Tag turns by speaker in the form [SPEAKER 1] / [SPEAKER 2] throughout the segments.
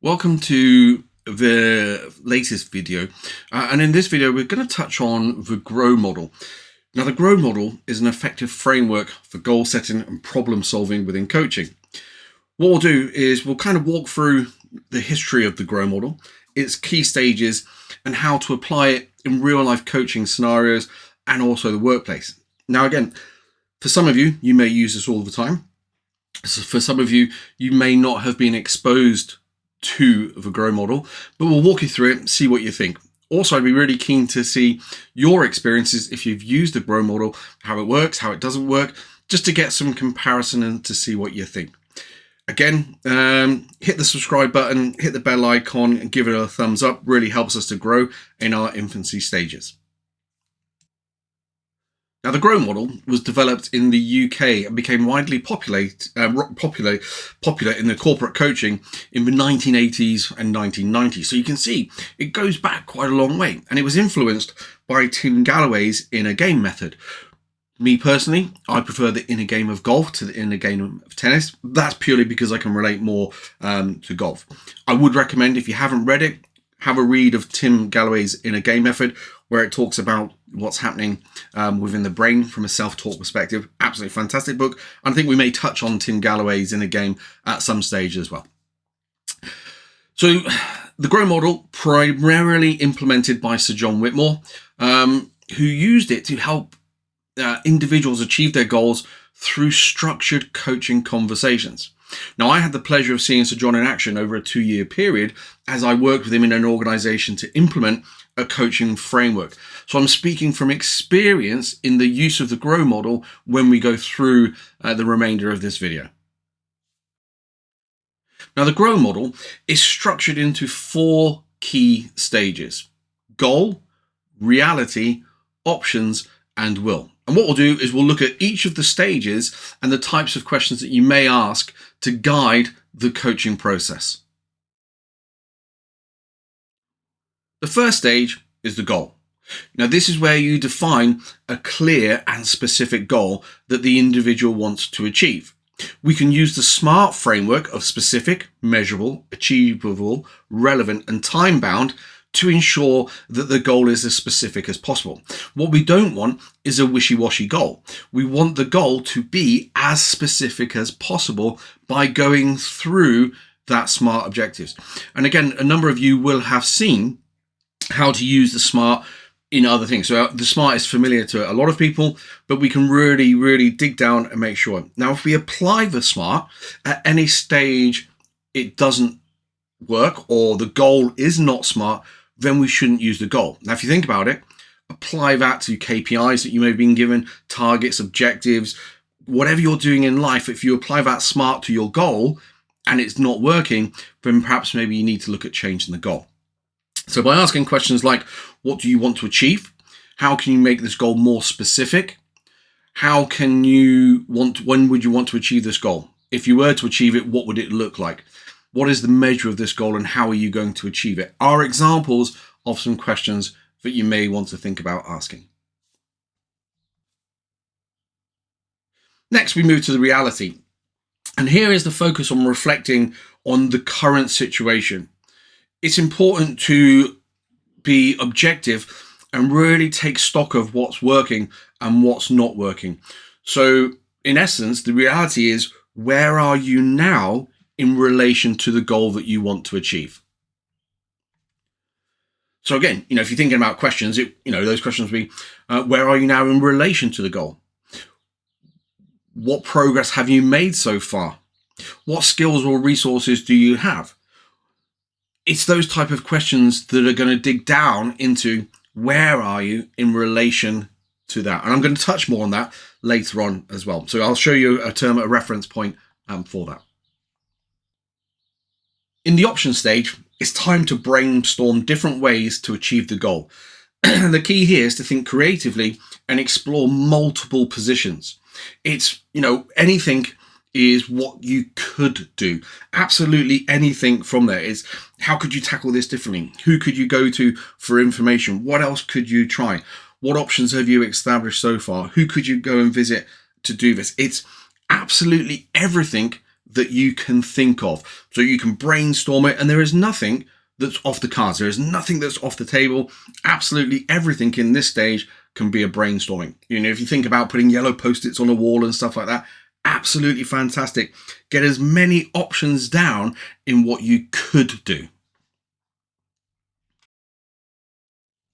[SPEAKER 1] Welcome to the latest video, and in this video we're going to touch on the GROW model. Now the GROW model is an effective framework for goal setting and problem solving within coaching. What we'll do is we'll kind of walk through the history of the GROW model, its key stages, and how to apply it in real life coaching scenarios and also the workplace. Now again, for some of you, you may use this all the time. So for some of you, you may not have been exposed to the GROW model, but we'll walk you through it and see what you think. Also, I'd be really keen to see your experiences if you've used the GROW model, how it works, how it doesn't work, just to get some comparison and to see what you think. Again, hit the subscribe button, hit the bell icon and give it a thumbs up. Really helps us to grow in our infancy stages. Now, the GROW model was developed in the UK and became widely popular in the corporate coaching in the 1980s and 1990s. So you can see it goes back quite a long way, and it was influenced by Tim Gallwey's inner game method. Me personally, I prefer the inner game of golf to the inner game of tennis. That's purely because I can relate more to golf. I would recommend, if you haven't read it, have a read of Tim Gallwey's inner game method, where it talks about what's happening within the brain from a self-talk perspective. Absolutely fantastic book. And I think we may touch on Tim Gallwey's inner game at some stage as well. So the GROW model, primarily implemented by Sir John Whitmore, who used it to help individuals achieve their goals through structured coaching conversations. Now, I had the pleasure of seeing Sir John in action over a 2-year period as I worked with him in an organization to implement a coaching framework. So I'm speaking from experience in the use of the GROW model when we go through the remainder of this video. Now, the GROW model is structured into 4 key stages: goal, reality, options, and will. And what we'll do is we'll look at each of the stages and the types of questions that you may ask to guide the coaching process. The first stage is the goal. Now, this is where you define a clear and specific goal that the individual wants to achieve. We can use the SMART framework of specific, measurable, achievable, relevant, and time-bound to ensure that the goal is as specific as possible. What we don't want is a wishy-washy goal. We want the goal to be as specific as possible by going through that SMART objectives. And again, a number of you will have seen how to use the SMART in other things. So the SMART is familiar to a lot of people, but we can really dig down and make sure. Now, if we apply the SMART at any stage it doesn't work, or the goal is not SMART, then we shouldn't use the goal. Now, if you think about it, apply that to KPIs that you may have been given, targets, objectives, whatever you're doing in life. If you apply that SMART to your goal and it's not working, then perhaps maybe you need to look at changing the goal. So by asking questions like, what do you want to achieve? How can you make this goal more specific? When would you want to achieve this goal? If you were to achieve it, what would it look like? What is the measure of this goal and how are you going to achieve it? Are examples of some questions that you may want to think about asking. Next, we move to the reality. And here is the focus on reflecting on the current situation. It's important to be objective and really take stock of what's working and what's not working. So in essence, the reality is, where are you now in relation to the goal that you want to achieve? So again, if you're thinking about questions, those questions will be, where are you now in relation to the goal? What progress have you made so far? What skills or resources do you have? It's those type of questions that are going to dig down into where are you in relation to that. And I'm going to touch more on that later on as well. So I'll show you a reference point for that. In the option stage, it's time to brainstorm different ways to achieve the goal. The key here is to think creatively and explore multiple positions. It's, anything is what you could do. Absolutely anything from there is, how could you tackle this differently? Who could you go to for information? What else could you try? What options have you established so far? Who could you go and visit to do this? It's absolutely everything that you can think of. So you can brainstorm it, and there is nothing that's off the cards. There is nothing that's off the table. Absolutely everything in this stage can be a brainstorming. You know, if you think about putting yellow post-its on a wall and stuff like that, absolutely fantastic. Get as many options down in what you could do.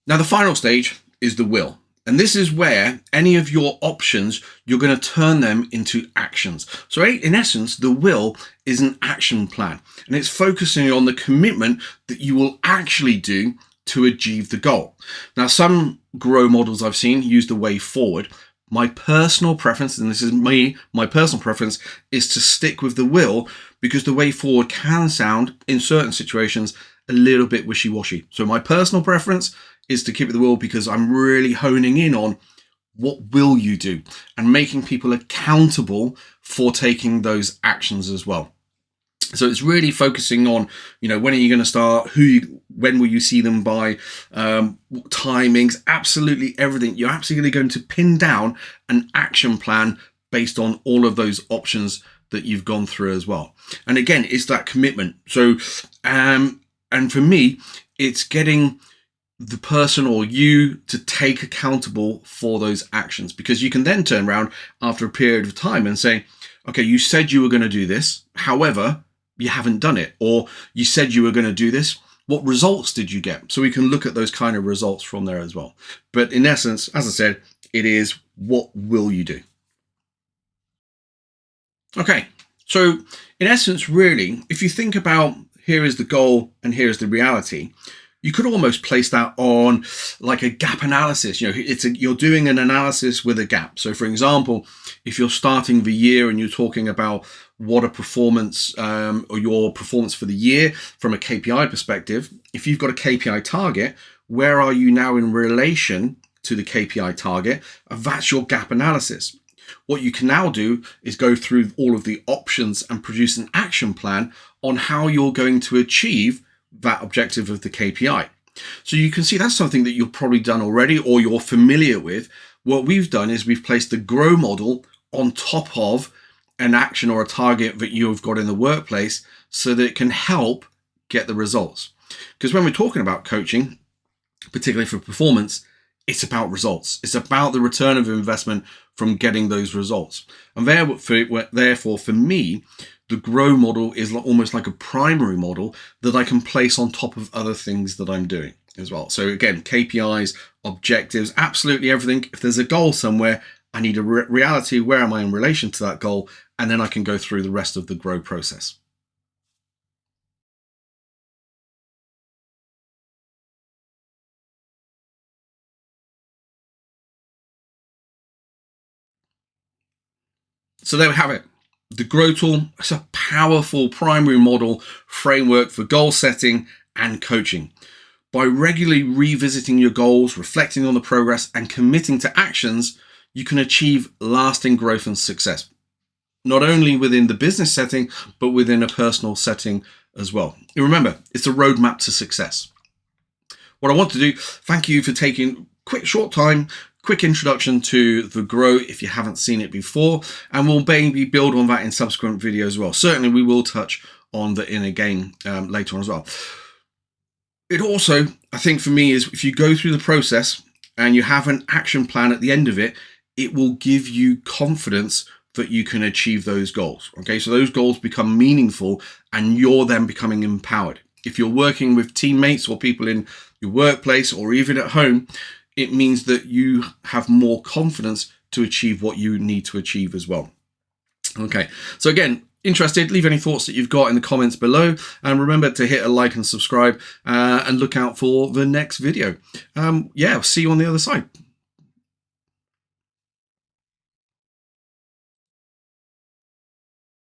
[SPEAKER 1] Now, the final stage is the will. And this is where any of your options, you're going to turn them into actions. So in essence, the will is an action plan, and it's focusing on the commitment that you will actually do to achieve the goal. Now, some grow models I've seen use the way forward. My personal preference, and this is my personal preference, is to stick with the will, because the way forward can sound, in certain situations, a little bit wishy-washy. So my personal preference is to keep it the will, because I'm really honing in on what will you do and making people accountable for taking those actions as well. So it's really focusing on, you know, when are you going to start, when will you see them by, timings, absolutely everything. You're absolutely going to pin down an action plan based on all of those options that you've gone through as well. And again, it's that commitment. So, and for me, it's getting the person or you to take accountable for those actions, because you can then turn around after a period of time and say, okay, you said you were going to do this. However, you haven't done it. Or you said you were going to do this. What results did you get? So we can look at those kind of results from there as well. But in essence, as I said, it is what will you do? Okay. So in essence, really, if you think about here is the goal and here is the reality, you could almost place that on like a gap analysis. You know, you're doing an analysis with a gap. So for example, if you're starting the year and you're talking about what a performance or your performance for the year from a KPI perspective, if you've got a KPI target, where are you now in relation to the KPI target? And that's your gap analysis. What you can now do is go through all of the options and produce an action plan on how you're going to achieve that objective of the KPI. So you can see that's something that you've probably done already or you're familiar with. What we've done is we've placed the grow model on top of an action or a target that you've got in the workplace so that it can help get the results. Because when we're talking about coaching, particularly for performance, it's about results. It's about the return of investment from getting those results. And therefore, for me, the grow model is almost like a primary model that I can place on top of other things that I'm doing as well. So again, KPIs, objectives, absolutely everything. If there's a goal somewhere, I need a reality. Where am I in relation to that goal? And then I can go through the rest of the grow process. So there we have it. The Grow Tool is a powerful primary model framework for goal setting and coaching. By regularly revisiting your goals, reflecting on the progress, and committing to actions, you can achieve lasting growth and success, not only within the business setting, but within a personal setting as well. And remember, it's a roadmap to success. What I want to do, thank you for taking short time, quick introduction to the Grow if you haven't seen it before, and we'll maybe build on that in subsequent videos as well. Certainly we will touch on the inner game later on as well. It also, I think for me, is if you go through the process and you have an action plan at the end of it, it will give you confidence that you can achieve those goals. Okay, so those goals become meaningful and you're then becoming empowered. If you're working with teammates or people in your workplace or even at home, it means that you have more confidence to achieve what you need to achieve as well. Okay, so again, interested, leave any thoughts that you've got in the comments below, and remember to hit a like and subscribe and look out for the next video. Yeah, I'll see you on the other side.